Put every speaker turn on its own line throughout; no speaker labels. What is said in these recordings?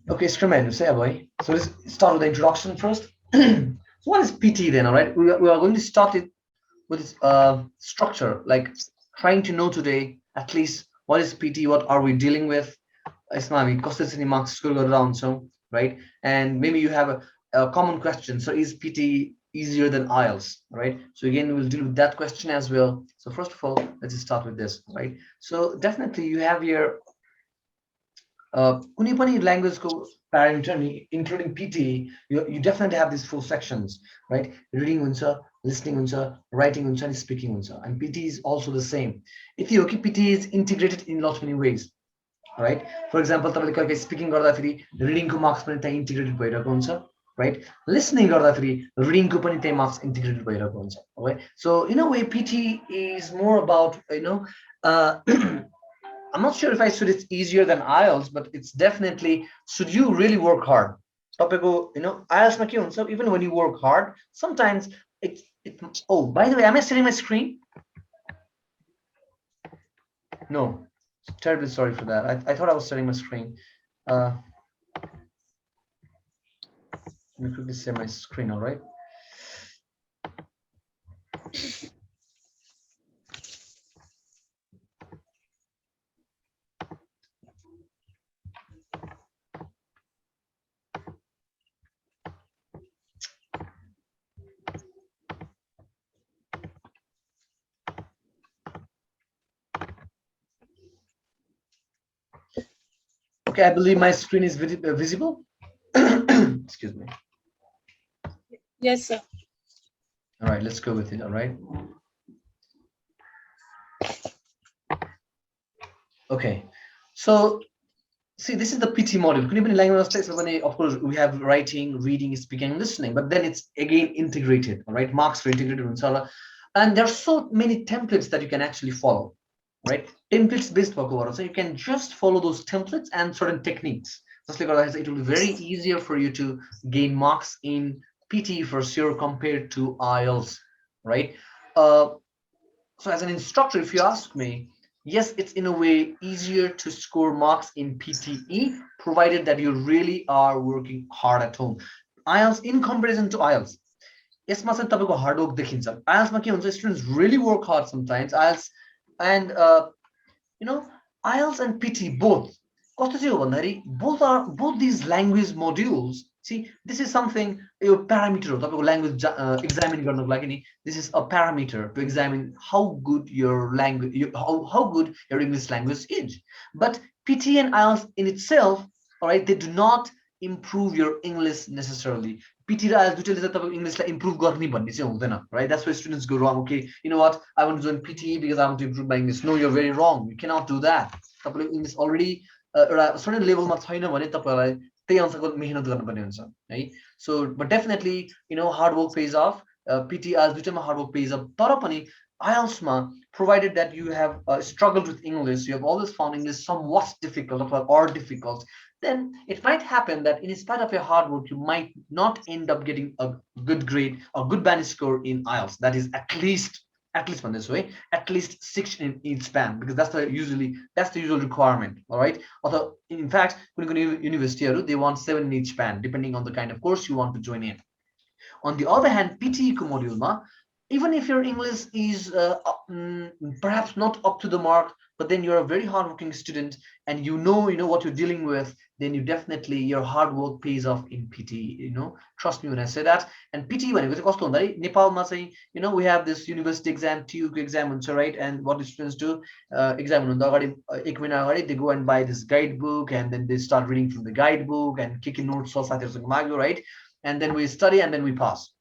Okay, Scrum say boy. So let's start with the introduction first. So what is PT then? All right, we are going to start it with its structure, like trying to know today at least what is PT, what are we dealing with. यसमा हामी कसरी marks score गरेर आउँछौँ, right? And maybe you have a common question. So is PT easier than IELTS, right? So again, we'll deal with that question as well. So first of all, let's just start with this, right? So definitely you have your कुनै पनि ल्याङ्ग्वेजको parameter नि including पिटी you definitely have these four sections, right? Reading हुन्छ, listening हुन्छ, writing हुन्छ, and speaking हुन्छ. And PT is also the same. If you okay, PT is integrated in lots many ways, right? For example, तपाईँले कहिले speaking गर्दाखेरि रिडिङको marks पनि त्यहाँ integrated भइरहेको हुन्छ, right? Listening गर्दाखेरि रिडिङको पनि त्यही मार्क्स इन्टिग्रेटेड भइरहेको हुन्छ, right? So in a way, PT is more about, I'm not sure if I should it's easier than IELTS, but it's definitely should you really work hard. IELTS ma ke huncha, even when you work hard, sometimes it oh, by the way, am I sharing my screen? No. Terribly sorry for that. I thought I was sharing my screen. Let me quickly share my screen, all right? Okay, I believe my screen is visible. Excuse me.
Yes, sir.
All right, let's go with it, all right? Okay, so see, this is the PT module. Of course, we have writing, reading, speaking, listening, but then it's again integrated, all right? Marks are integrated, and there are so many templates that you can actually follow, right? Templates based work, so you can just follow those templates and certain techniques. Just like it will be very easier for you to gain marks in PT for sure compared to IELTS, right? So as an instructor, if you ask me, yes, it's in a way easier to score marks in PTE, provided that you really are working hard at home. IELTS, in comparison to IELTS, यसमा चाहिँ तपाईँको hard work देखिन्छ. आइएल्समा के हुन्छ, students really work hard sometimes. IELTS and IELTS and PT both कस्तो चाहिँ हो भन्दाखेरि both these language modules. See, this is something, a parameter हो तपाईँको language examine गर्नको लागि नि. This is a parameter to examine how good your language, how good your English language is. But PT and IELTS in itself, all right, they do not improve your English necessarily. PT raw IELTS दुईटैले चाहिँ तपाईँको इङ्ग्लिसलाई improve गर्ने भन्ने चाहिँ हुँदैन, right? That's why students go wrong. Okay, you know what? I want to join PT because I want to improve my English. No, you're very wrong. You cannot do that. तपाईँले English already एउटा certain लेभलमा छैन भने तपाईँलाई त्यही अनुसारको मेहनत गर्नुपर्ने हुन्छ है. So but definitely, hard work pays off. PT IELTS दुईटैमा hard work pays off. तर पनि IELTS ma, provided that you have struggled with English, you have always found English somewhat difficult or difficult, then it might happen that in spite of your hard work, you might not end up getting a good grade or good band score in IELTS. That is at least from this way, at least 6 in each span, because that's the usual requirement. All right. Although in fact, when you go to university, they want 7 in each span, depending on the kind of course you want to join in. On the other hand, PTE module ma, even if your English is perhaps not up to the mark, but then you're a very hardworking student and you know what you're dealing with, then you definitely, your hard work pays off in PT. Trust me when I say that. And PT भनेको चाहिँ कस्तो भन्दाखेरि नेपालमा चाहिँ we have this university exam, TU exam हुन्छ, right? And what the students do, exam हुनुभन्दा अगाडि एक महिना अगाडि they go and buy this guidebook and then they start reading from the guidebook and के notes छ साथीहरुसँग माग्यो, right? And then we study and then we pass.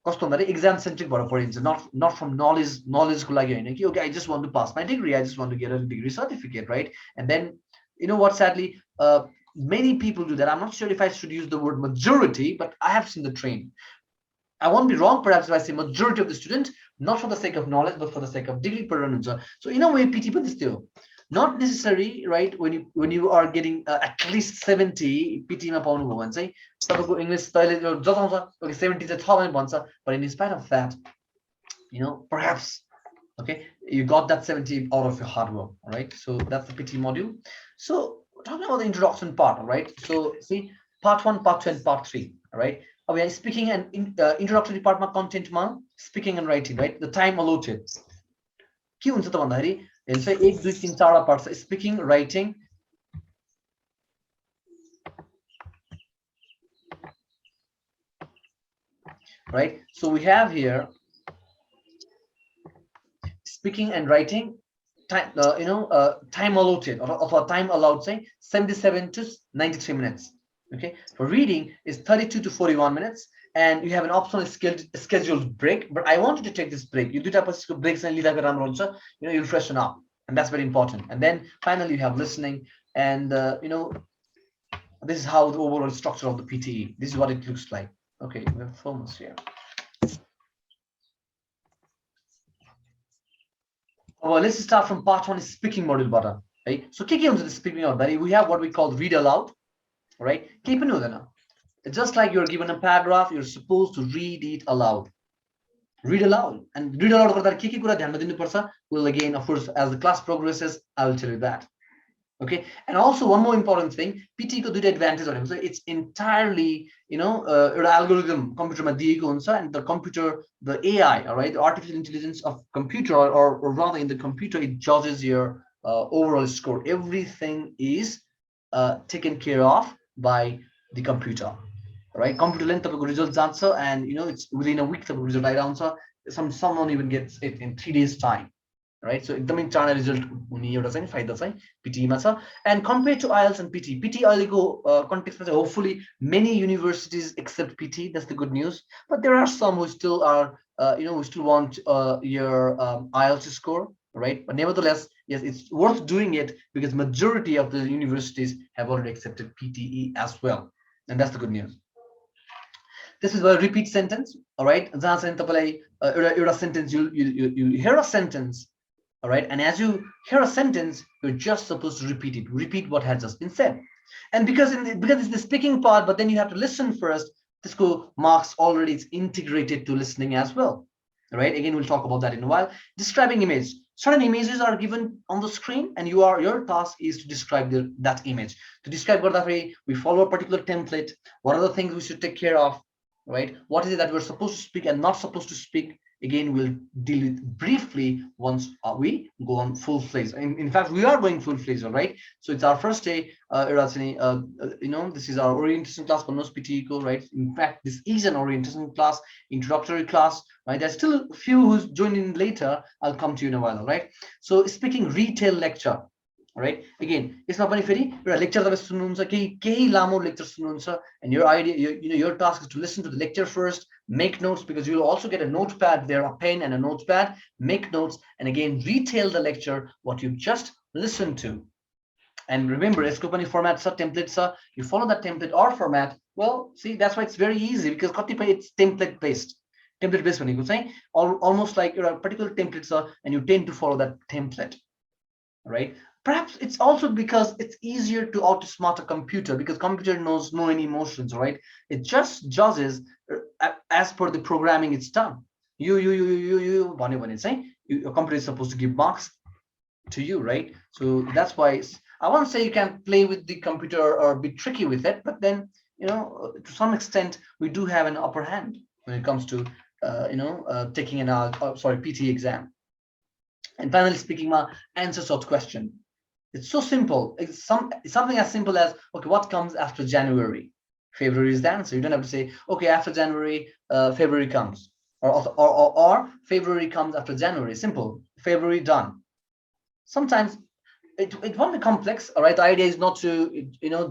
कस्तो भन्दाखेरि exam centric भएर पढिन्छ, not from knowledge को लागि हैन कि okay, I just want to pass my degree, I just want to get a degree certificate, right? And then what, sadly, many people do that. I'm not sure if I should use the word majority, but I have seen the trend. I won't be wrong perhaps if I say majority of the student, not for the sake of knowledge but for the sake of degree. So in a way PT पनि त्यस्तै हो. Not necessary, right? When you are getting at least 70 PT मा पाउनु भयो भने चाहिँ तपाईको English तैले जताउँछ, okay 70 चाहिँ छ भने भन्छ, but in spite of that, perhaps, okay, you got that 70 out of your hard work, all right? So that's the PT module. So talking about the introduction part, all right? So see, part one, part two, and part three, all right? We are speaking and introductory part ma content ma speaking and writing, right? The time allotted. के हुन्छ त भन्दाखेरि हेर्नुहोस् है 1 2 3 4 part छ speaking writing right so we have here speaking and writing time time allotted of a time allowed say 77 to 93 minutes okay for reading is 32 to 41 minutes and you have an optional scheduled break but I want you to take this break you do type of breaks and you'll freshen up and that's very important and then finally you have listening and this is how the overall structure of the PTE this is what it looks like okay we have formats here well, let's start from part one speaking module button right so के हुन्छ the speaking out we have what we call read aloud right keep it हुँदैन it's just like you're given a paragraph you're supposed to read it aloud read aloud and read aloud गर्दा के कुरा ध्यानमा दिनुपर्छ well again of course as the class progresses I will tell you that okay and also one more important thing PTE को दुईटा advantage भनेको छ it's entirely एउटा algorithm computer मा दिएको हुन्छ and the computer the AI all right the artificial intelligence of computer or rather in the computer it judges your overall score everything is taken care of by the computer right computer ले तपाईको result जान्छ and it's within a week तपाईको result आइराउँछ someone even gets it in 3 days time right so एकदमै चाँडै result हुने एउटा चाहिँ फाइदा चाहिँ PTE मा छ and compared to IELTS and PTE अहिलेको कन्टेक्स्टमा चाहिँ hopefully many universities accept PTE that's the good news but there are some who still are who still want your IELTS score right but nevertheless yes it's worth doing it because majority of the universities have already accepted PTE as well and that's the good news this is a repeat sentence all right जहाँ चाहिँ तपाईलाई एउटा sentence you hear a sentence all right and as you hear a sentence you're just supposed to repeat what has just been said and because it's the speaking part but then you have to listen first this marks already it's integrated to listening as well all right again we'll talk about that in a while describing image certain images are given on the screen and your task is to describe that image to describe we follow a particular template what are the things we should take care of right what is it that we're supposed to speak and not supposed to speak again we'll deal with briefly once we go on full-fledged in fact we are going full-fledged all right so it's our first day this is our orientation class for PTE right in fact this is an orientation class introductory class right there's still a few who's joined in later I'll come to you in a while all right so speaking retail lecture right again यसमा पनि फेरि एउटा lecture तपाईं सुन्नुहुन्छ केही लामो lecture सुन्नुहुन्छ and your idea your task is to listen to the lecture first make notes because you will also get a notepad there a pen and a notepad make notes and again retell the lecture what you've just listened to and remember यसको पनि format छ template छ you follow that template or format well see that's why it's very easy because कतिपय it's template based भनेको चाहिँ almost like a particular template छ and you tend to follow that template right perhaps it's also because it's easier to outsmart a computer because computer knows no any emotions right it just judges as per the programming it's done you भन्यो भने चाहिँ your computer is supposed to give marks to you right so that's why I won't say you can play with the computer or be tricky with it but then to some extent we do have an upper hand when it comes to taking an PTE exam and finally speaking my answers of question it's so simple it's something as simple as okay what comes after January February is the answer you don't have to say okay after January February comes or February comes after January simple February done sometimes it won't be complex all right the idea is not to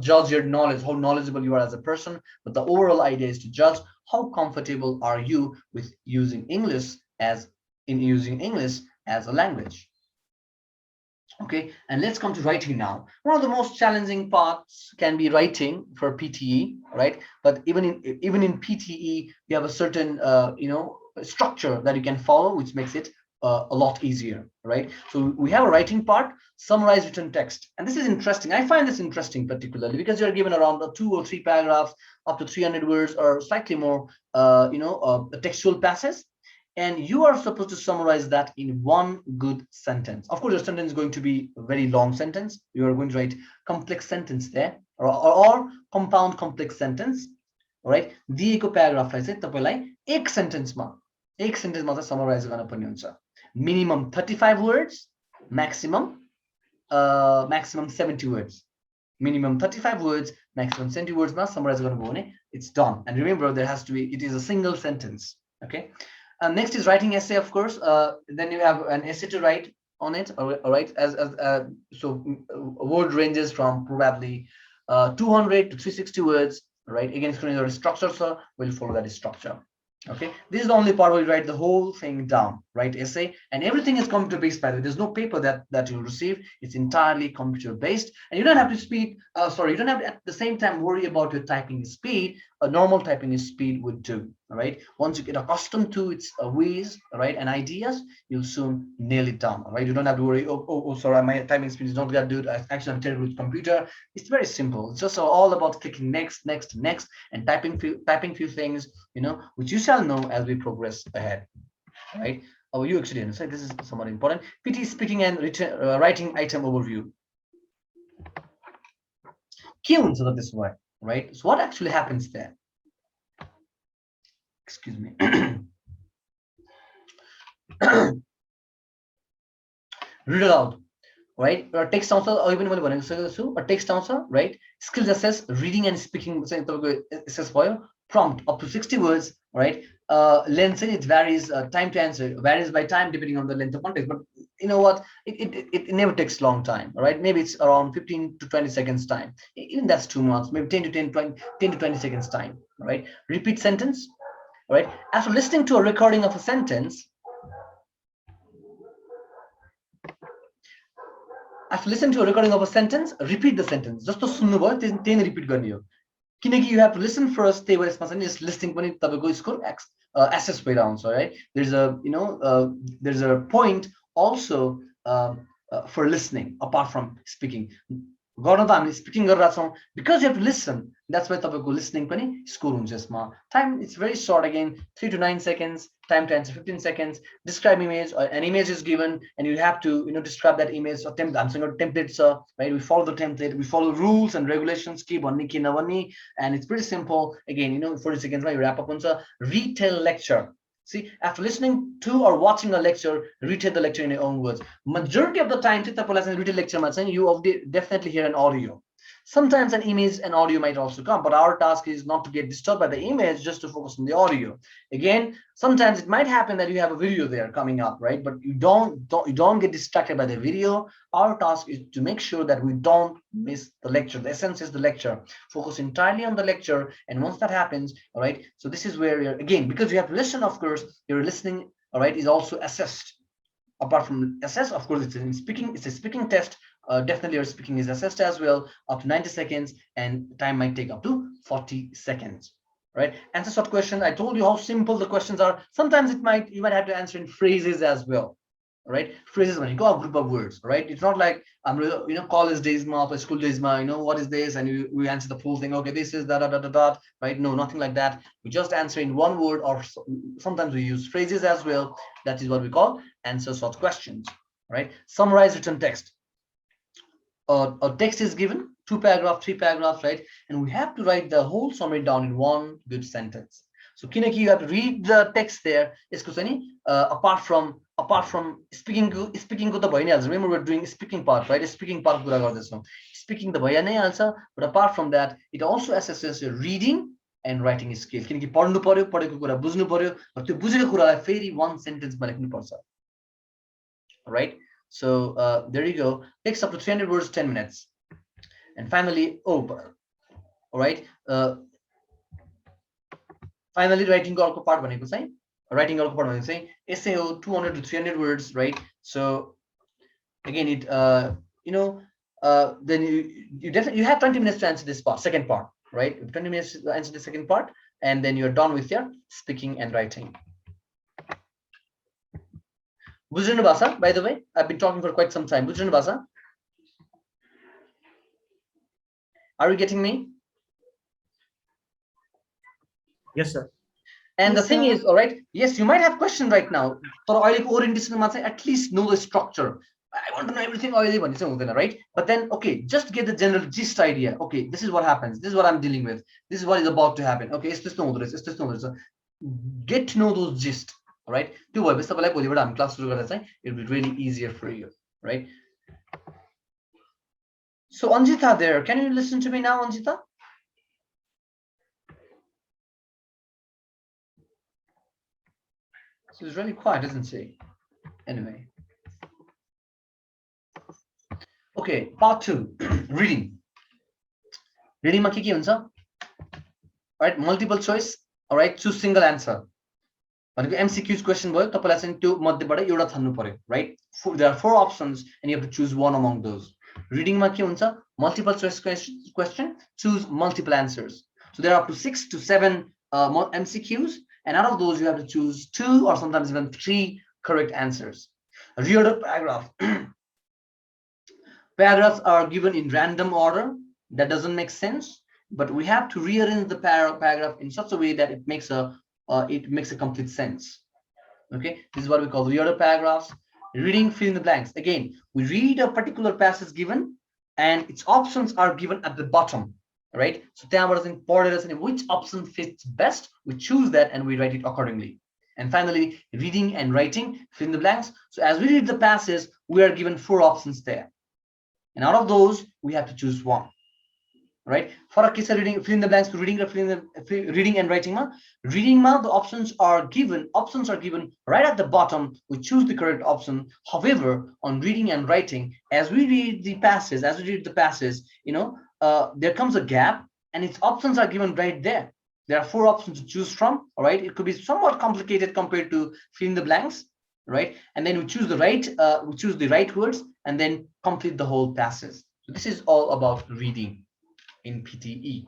judge your knowledge how knowledgeable you are as a person but the overall idea is to judge how comfortable are you with using English as a language okay and let's come to writing now one of the most challenging parts can be writing for PTE right but even in PTE you have a certain structure that you can follow which makes it a lot easier right so we have a writing part summarize written text and this is interesting I find this interesting particularly because you're given around 2 or 3 paragraphs up to 300 words or slightly more textual passages and you are supposed to summarize that in one good sentence. Of course, your sentence is going to be a very long sentence. You are going to write complex sentence there, or compound complex sentence. Right दिएको प्याराग्राफलाई चाहिँ तपाईलाई एक सेन्टेन्समा चाहिँ summarise गर्न पर्ने हुन्छ minimum 35 words maximum 70 words minimum 35 words maximum 70 words ma summarize garnu bhayo भने it's done. And remember, there has to be, it is a single sentence. Okay, next is writing essay, of course. Then you have an essay to write on it. All right, so word ranges from probably 200 to 360 words. Right, again, it's going to be a structure, so we'll follow that structure. Okay, this is the only part where you write the whole thing down, right? Essay, and everything is computer based, by the way. There's no paper that you'll receive. It's entirely computer based, and you don't have to speed. You don't have to at the same time worry about your typing speed. A normal typing speed would do. All right, once you get accustomed to its ways, right, and ideas, you'll soon nail it down. All right, you don't have to worry. Oh, sorry, my typing speed is not that good. Actually, I'm terrible with computer. It's very simple. It's just all about clicking next, and typing few things, which you shall know as we progress ahead. Right? Oh, you actually understand. This is somewhat important. PTE speaking and writing item overview. Key हुन्छ त this way, right? So what actually happens there? Excuse me. Read aloud, right? Or text आउँछ, even मैले भनेको छु, a text आउँछ, right? Skills assess, reading and speaking चाहिँ तपाईको assess भयो. Prompt up to 60 words, right? Length, it varies. Time to answer varies by time depending on the length of context. But you know what? It never takes long time, right? Maybe it's around 15 to 20 seconds time. Even that's too much. Maybe 10 to 20 seconds time, right? Repeat sentence, right? After listening to a recording of a sentence, repeat the sentence. Just to सुन्नु भयो त्यही repeat गर्ने हो. किनकि you have to listen first. त्यही भएर यसमा चाहिँ just listening पनि तपाईको स्कोर assess भएर आउँछ, right? There's a point also for listening apart from speaking. गर्न त हामी स्पिकिङ गरिरहेको छौँ, because you have to listen. That's why तपाईको listening पनि स्कोर हुन्छ यसमा. Time, it's very short again, 3 to 9 seconds. Time to answer 15 seconds. Describe image, or an image is given and you have to describe that image. Or templates, right? We follow the template, we follow rules and regulations, and it's pretty simple. Again, 40 seconds, right? Wrap up on retell lecture. See, after listening to or watching a lecture, retell the lecture in your own words. Majority of the time, retell lecture, you definitely hear an audio. Sometimes an image and audio might also come, but our task is not to get disturbed by the image, just to focus on the audio. Again, sometimes it might happen that you have a video there coming up, right? But you don't get distracted by the video. Our task is to make sure that we don't miss the lecture. The essence is the lecture. Focus entirely on the lecture, and once that happens, all right. So this is where you're, again, because you have to listen. Of course, your listening, all right, is also assessed. Apart from assess, of course, it's a speaking test. Definitely your speaking is assessed as well, up to 90 seconds, and time might take up to 40 seconds, right? Answer short questions. I told you how simple the questions are. Sometimes you might have to answer in phrases as well, right? Phrases when you go a group of words, right? It's not like college days or school days, what is this, and we answer the full thing. Okay, this is da, right? No, nothing like that. We just answer in one word, or sometimes we use phrases as well. That is what we call answer short questions, right? Summarize written text. A text is given, 2 paragraphs, 3 paragraphs, right? And we have to write the whole summary down in one good sentence. So kinaki, you have to read the text there. Apart from speaking ko ta bhai nai halcha. Remember, we're doing speaking part, right? Speaking part kura gardechhau. Speaking ta bhai nai halcha, but apart from that, it also assesses your reading and writing skills. Kinaki padhnu paryo, padeko kura bujhnu paryo, र त्यो बुझेको कुरालाई फेरि one sentence ma लेख्नु पर्छ. Right? So there you go. Takes up to 300 words, 10 minutes. And finally, all right. Finally, writing अर्को part भनेको चाहिँ writing अर्को part भनेको चाहिँ essay हो, 200 to 300 words, right? So again, it then you have 20 minutes to answer this part, second part, right? 20 minutes to answer the second part, and then you're done with your speaking and writing. बुझ्नु भएको छ? By the way, I've been talking for quite some time. बुझ्नु भएको छ? Are you getting me?
Yes, sir.
And the
Yes,
thing
sir.
is, all right, yes, you might have question right now. For oil orientation, at least know the structure. I want to know everything oily one, right? But then, okay, just get the general gist idea. Okay, this is what happens. This is what I'm dealing with. This is what is about to happen. Okay, it's this no this, it's this no this. Get to know those gist, all right? Two boy, class it'll be really easier for you, right? So Anjita there, can you listen to me now, Anjita? She's really quiet, isn't she? Anyway. Okay, part 2, reading. Reading ma ke huncha? All right, multiple choice, all right, choose single answer. भनेको MCQs question भयो, तपाईलाई चाहिँ त्यो मध्येबाट एउटा छान्नु पर्यो, right? There are 4 options and you have to choose one among those. Reading ma ke huncha? Multiple choice question, choose multiple answers. So there are up to 6 to 7 MCQs, and out of those you have to choose 2 or sometimes even 3 correct answers. Reorder paragraph. Paragraphs are given in random order. That doesn't make sense, but we have to rearrange the paragraph in such a way that it makes a complete sense. Okay, this is what we call reorder paragraphs. Reading, fill in the blanks. Again, we read a particular passage given and its options are given at the bottom, right? So which option fits best, we choose that and we write it accordingly. And finally, reading and writing, fill in the blanks. So as we read the passage, we are given 4 options there, and out of those we have to choose one, right? For a case of reading, fill in the blanks to reading, reading and writing ma. Reading ma, the options are given right at the bottom. We choose the correct option. However, on reading and writing, as we read the passage, there comes a gap and its options are given right there. There are 4 options to choose from, all right? It could be somewhat complicated compared to fill in the blanks, right? And then we choose the right words and then complete the whole passage. So this is all about reading in PTE.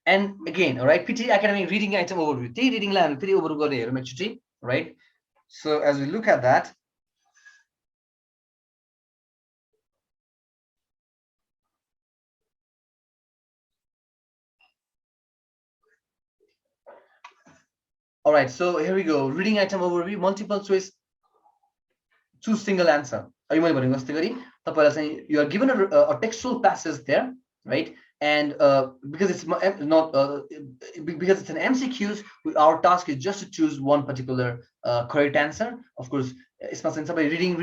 And again, all right, PTE academic reading item overview. The reading la हामी फेरि overview गर्ने हेरौँ एकचोटि, right? So as we look at that, all right, so here we go. Reading item overview, multiple choice, choose single answer. You are given a textual passage there, right? And because it's not because it's an MCQs, our task is just to choose one particular correct answer. Of course, it's not somebody reading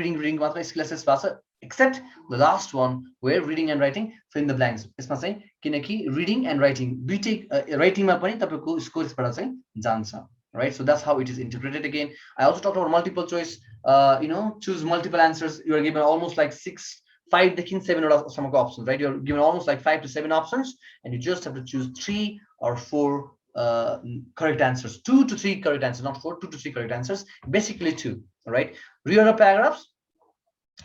except the last one where reading and writing, fill in the blanks. It's not saying reading and writing writing ma pani tapako scores बाट चाहिँ जान्छ, right? So that's how it is interpreted. Again, I also talked about multiple choice. Choose multiple answers. You are given almost like 5 to 7 some options, right? You're given almost like 5 to 7 options, and you just have to choose 3 or 4 correct answers. 2 to 3 correct answers, not 4. 2 to 3 correct answers. Basically 2. Right? Reorder paragraphs.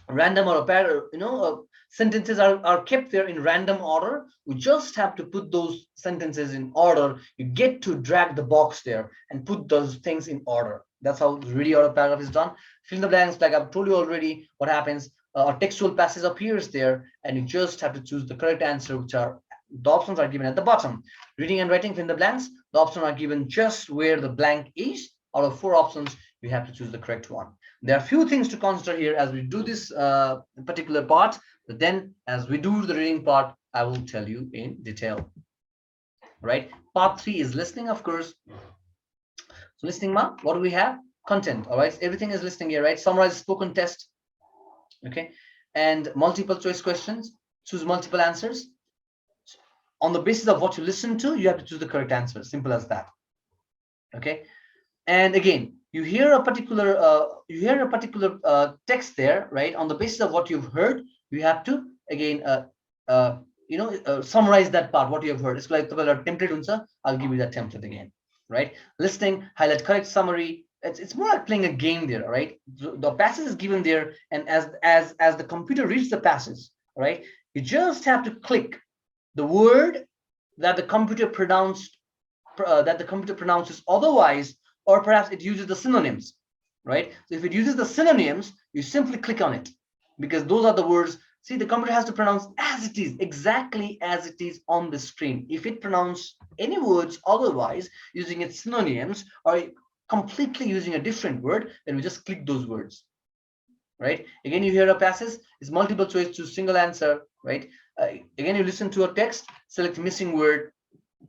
Random or sentences are kept there in random order. We just have to put those sentences in order. You get to drag the box there and put those things in order. That's how the reorder paragraph is done. Fill in the blanks, like I've told you already. What happens? A textual passage appears there, and you just have to choose the correct answer, which are the options are given at the bottom. Reading and writing, fill in the blanks. The options are given just where the blank is. Out of 4 options, you have to choose the correct one. There are a few things to consider here as we do this particular part, but then as we do the reading part, I will tell you in detail. Right? Part 3 is listening, of course. So listening, what do we have? Content. All right, everything is listening here, right? Summarize spoken test. Okay, and multiple choice questions. Choose multiple answers. On the basis of what you listen to, you have to choose the correct answer. Simple as that. Okay, and again, you hear a particular text there, right? On the basis of what you've heard, you have to again summarize that part, what you have heard. It's like template. I'll give you that template again, right? Listening, highlight correct summary. It's more like playing a game there, right? The passage is given there, and as the computer reads the passage, right, you just have to click the word that the computer pronounces. Otherwise, or perhaps it uses the synonyms, right? So if it uses the synonyms, you simply click on it, because those are the words See, the computer has to pronounce as it is, exactly as it is on the screen. If it pronounces any words otherwise, using its synonyms or completely using a different word, then we just click those words, right? Again, you hear a passage, it's multiple choice to single answer, right? Again, you listen to a text, select missing word,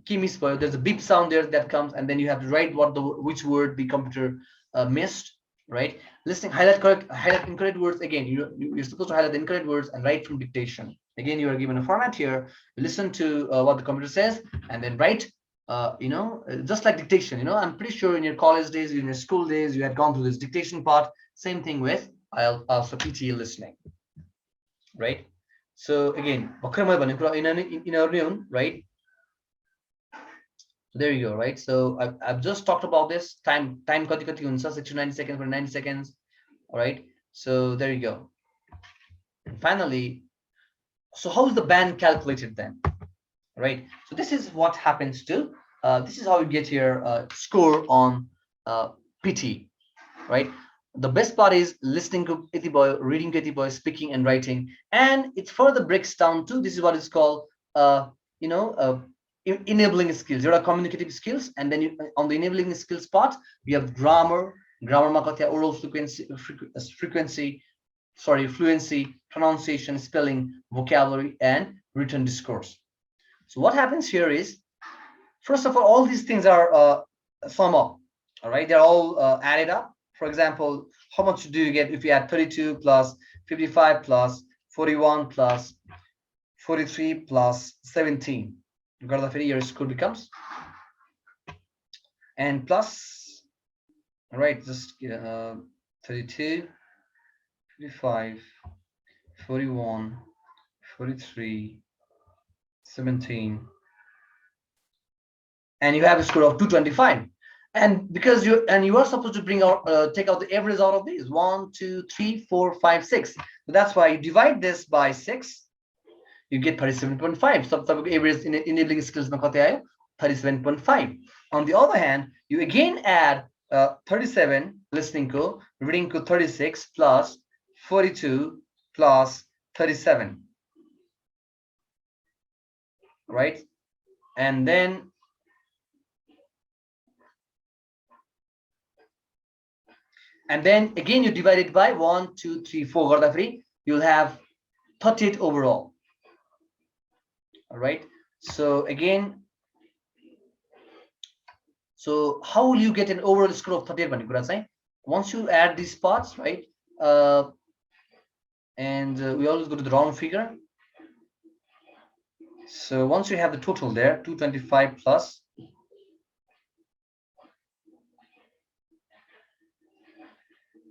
key misspell. There's a beep sound there that comes, and then you have to write which word the computer missed, right? Listening, highlight incorrect words. Again, you're supposed to highlight the incorrect words and write from dictation. Again, you are given a format here. You listen to what the computer says, and then write. Just like dictation. I'm pretty sure in your college days, in your school days, you had gone through this dictation part. Same thing with also PTE listening, right? So again, in our noon, right? So there you go, right? So I've just talked about this time kati kati huncha 60 to 90 seconds for 90 seconds. All right. So there you go. And finally, so how is the band calculated then? Right. So this is what happens to this is how you get your score on PT, right? The best part is listening to boy, reading to boy, speaking and writing, and it further breaks down to this is what is called you know uh, enabling skills. There are communicative skills, and then on the enabling skills part, we have grammar, oral fluency, pronunciation, spelling, vocabulary, and written discourse. So what happens here is, first of all these things are sum up. All right, they're all added up. For example, how much do you get if you add 32 plus 55 plus 41 plus 43 plus 17? Your score becomes, and plus, all right, just 32, 55, 41, 43, 17, and you have a score of 225. And because you are supposed to bring out take out the average out of these 1 2 3 4 5 6. So that's why you divide this by 6, you get 37.5. So average in enabling skills 37.5. On the other hand, you again add 37 listening ko, reading ko 36 plus 42 plus 37, right? And then again you divide it by 1 2 3 4 garda free, you'll have 38 overall. All right, so again, so how will you get an overall score of 38? Once you add these parts, right, and we always go to the round figure. So once you have the total there, 225 plus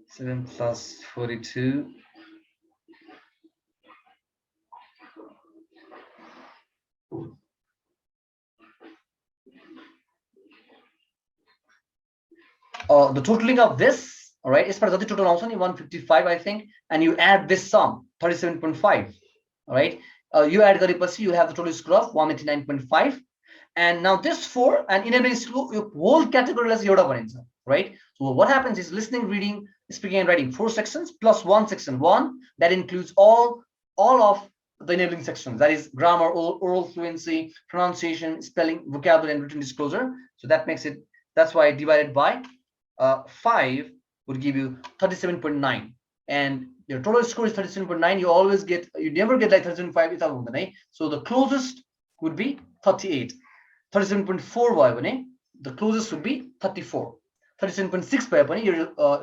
7 plus 42 the totaling of this, all right, is for the total also 155, I think, and you add this sum 37.5. all right, you add गरेपछि you have the total score of 189.5. and now this 4 and enabling skill whole category as एउटा भनिन्छ, right? So what happens is listening, reading, speaking and writing 4 sections plus 1 section 1 that includes all of the enabling sections, that is grammar, oral fluency, pronunciation, spelling, vocabulary and written disclosure. So that makes it, that's why divided by 5 would give you 37.9, and your total score is 37.9. You never get like 37.5. So the closest would be 38. 37.4 भयो भने the closest would be 34. 37.6 भयो भने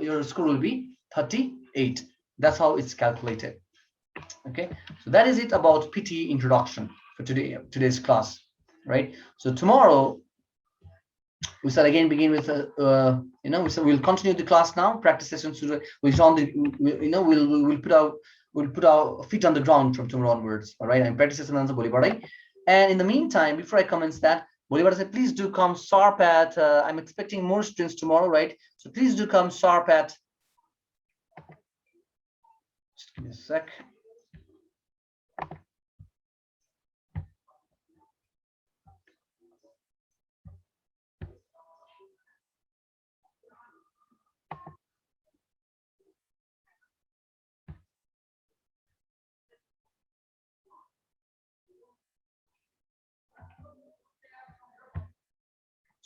your score will be 38. That's how it's calculated. Okay, so that is it about PTE introduction for today's class, right? So tomorrow we shall again begin with we'll continue the class now. Practice sessions. We'll put our feet on the ground from tomorrow onwards. All right, and practice sessions भोलिबाटै. And in the meantime, before I commence that, please do come sharp at. I'm expecting more students tomorrow, right? So please do come sharp at. Just give me a sec.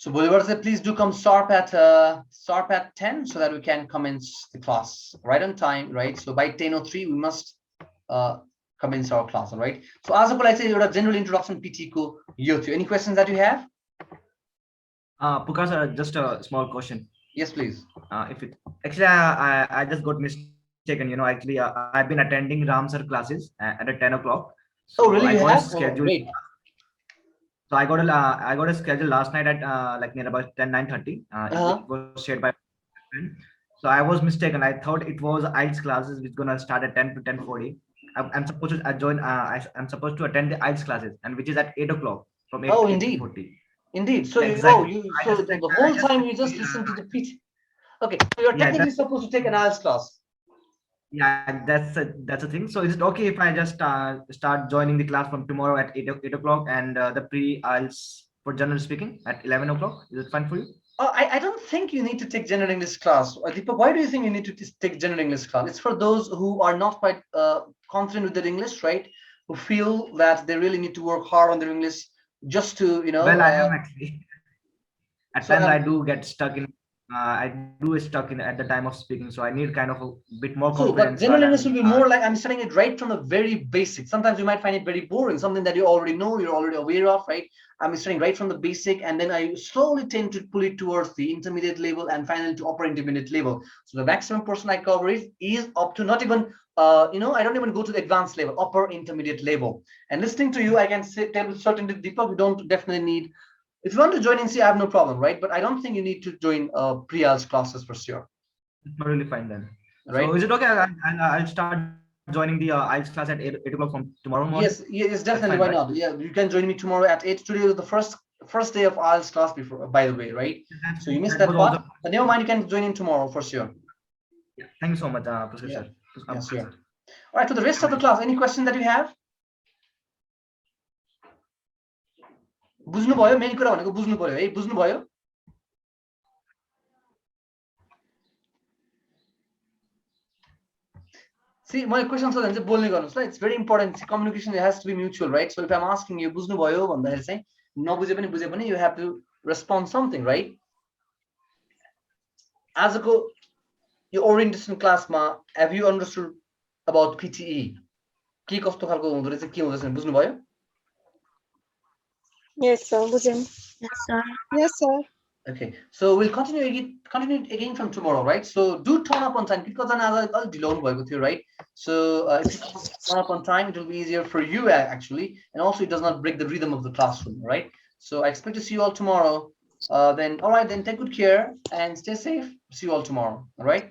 So Bolivar said, please do come sharp at 10 so that we can commence the class right on time, right? So by 10:03 we must uh, commence our class, all right? So as a like say your general introduction PT ko yo थियो. Any questions that you have?
Pukas, just a small question.
Yes, please.
If it actually, I just got mistaken. Actually, I've been attending Ramsar classes at 10 o'clock. So
Oh,
I
really? You
got a
have? Oh,
schedule.
great.
So I got a schedule last night at like near about 9:30.
Uh-huh.
It was shared by my friend. So I was mistaken. I thought it was IELTS classes which gonna start at 10 to 10:40. I'm supposed to join. I'm supposed to attend the IELTS classes, and which is at 8 o'clock from 8
Oh,
to 8 to
indeed.
40.
Indeed. So
Yeah,
you
exactly.
the whole
I just
time you just
actually,
listen to the PT. Okay, so you're
yeah,
technically supposed to take an IELTS class.
yeah, that's a thing. So is it okay if I just start joining the class from tomorrow at 8 o'clock and the pre-IELTS for general speaking at 11 o'clock? Is it fine for you?
I don't think you need to take general English class. Deepak, why do you think you need to take general English class? It's for those who are not quite confident with their English, right? Who feel that they really need to work hard on their English just to,
Well, I am actually. At
so
times I do get stuck in. I do stuck in at the time of speaking, so I need kind of a bit more
so, but
confidence
general
while
English will
I'm.
be more like I'm studying it right from the very basic. Sometimes you might find it very boring, something that you already know, you're already aware of, right? I'm studying right from the basic, and then I slowly tend to pull it towards the intermediate level and finally to upper intermediate level. So the maximum portion I cover is up to not even, I don't even go to the advanced level, upper intermediate level. And listening to you, I can say, tell with certainty, Deepak, you don't definitely need. If you want to join NC, I have no problem, right? But I don't think you need to join pre-IELTS classes for sure,
It's not really fine then. So
right?
is it okay? I'll start joining the IELTS class at 8 o'clock from tomorrow morning.
Yes, yes,
That's fine,
definitely.
right?
Why not? Yeah, you can join me tomorrow at 8. Today is the first day of IELTS class before, by the way, right? So you missed
That
that
was
part.
also.
But never mind, you can join in tomorrow for sure.
Yeah. Thank you so much, Puskar
Yeah,
sir.
yeah,
Puskar
sure.
sir.
All right, to the rest of the class, any question that you have? बुझ्नुभयो main कुरा भनेको बुझ्नु पर्यो है बुझ्नुभयो See, my question सोध्यो भने चाहिँ बोल्ने गर्नुस् ल it's very important communication has to be mutual right so if I'm asking you बुझ्नुभयो भन्दाखेरि चाहिँ नबुझे पनि you have to respond something right आजको यो ओरिएन्टेसन क्लासमा have you understood about PTE के कस्तो खालको हुँदो रहेछ के हुँदैछ बुझ्नुभयो
Yes, sir. Bujem.
Yes, sir.
Yes, sir.
Okay, so we'll continue again from tomorrow, right? So do turn up on time. Because I'll delay भएको थियो, right? So if you turn up on time, it will be easier for you actually, and also it does not break the rhythm of the classroom, right? So I expect to see you all tomorrow. Then all right, then take good care and stay safe. See you all tomorrow. All right.